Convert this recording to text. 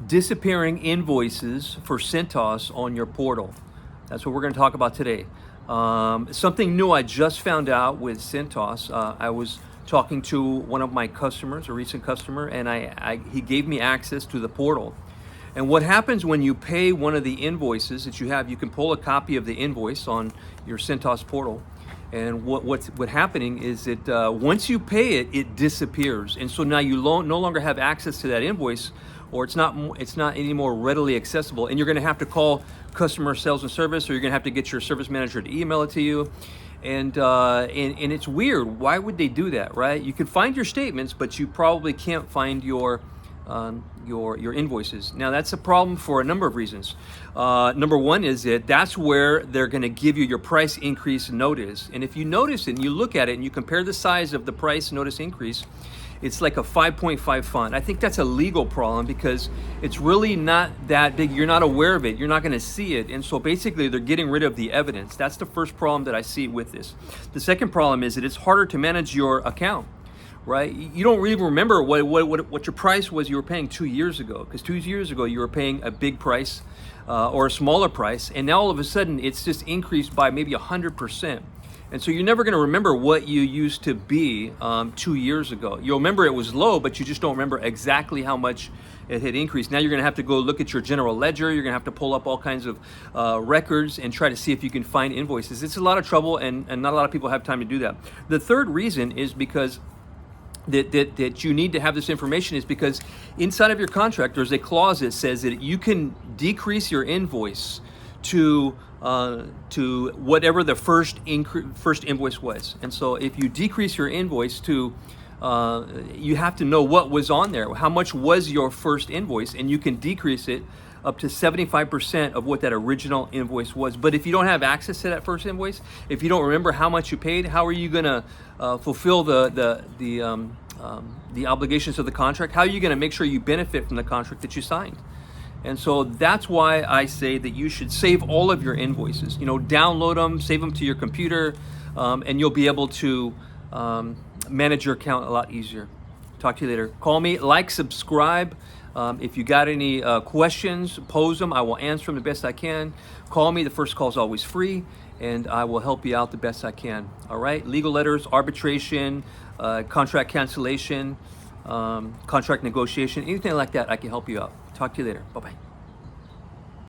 disappearing invoices for Cintas on your portal. That's what we're going to talk about today. Something new I just found out with Cintas. I was talking to one of my customers, a recent customer, and he gave me access to the portal. And what happens when you pay one of the invoices that you have, you can pull a copy of the invoice on your Cintas portal. And what's happening is that once you pay it, it disappears. And so now you no longer have access to that invoice, or it's not any more readily accessible. And you're going to have to call customer sales and service, or you're going to have to get your service manager to email it to you. And it's weird. Why would they do that, right? You can find your statements, but you probably can't find your invoices. Now that's a problem for a number of reasons. Number one is that that's where they're going to give you your price increase notice. And if you notice it and you look at it and you compare the size of the price notice increase, it's like a 5.5 font. I think that's a legal problem because it's really not that big. You're not aware of it. You're not going to see it. And so basically they're getting rid of the evidence. That's the first problem that I see with this. The second problem is that it's harder to manage your account. Right? You don't really remember what your price was you were paying 2 years ago, because 2 years ago you were paying a big price or a smaller price, and now all of a sudden it's just increased by maybe 100%. And so you're never going to remember what you used to be 2 years ago. You'll remember it was low, but you just don't remember exactly how much it had increased. Now you're going to have to go look at your general ledger. You're going to have to pull up all kinds of records and try to see if you can find invoices. It's a lot of trouble, and not a lot of people have time to do that. The third reason is because that you need to have this information is because inside of your contract there's a clause that says that you can decrease your invoice to whatever the first invoice was. And so if you decrease your invoice to you have to know what was on there, how much was your first invoice, and you can decrease it up to 75% of what that original invoice was. But if you don't have access to that first invoice, if you don't remember how much you paid, how are you going to fulfill the obligations of the contract? How are you going to make sure you benefit from the contract that you signed? And so that's why I say that you should save all of your invoices. You know, download them, save them to your computer, and you'll be able to manage your account a lot easier. Talk to you later. Call me, like, subscribe. If you got any questions, pose them. I will answer them the best I can. Call me. The first call is always free, and I will help you out the best I can. All right? Legal letters, arbitration, contract cancellation, contract negotiation, anything like that, I can help you out. Talk to you later. Bye-bye.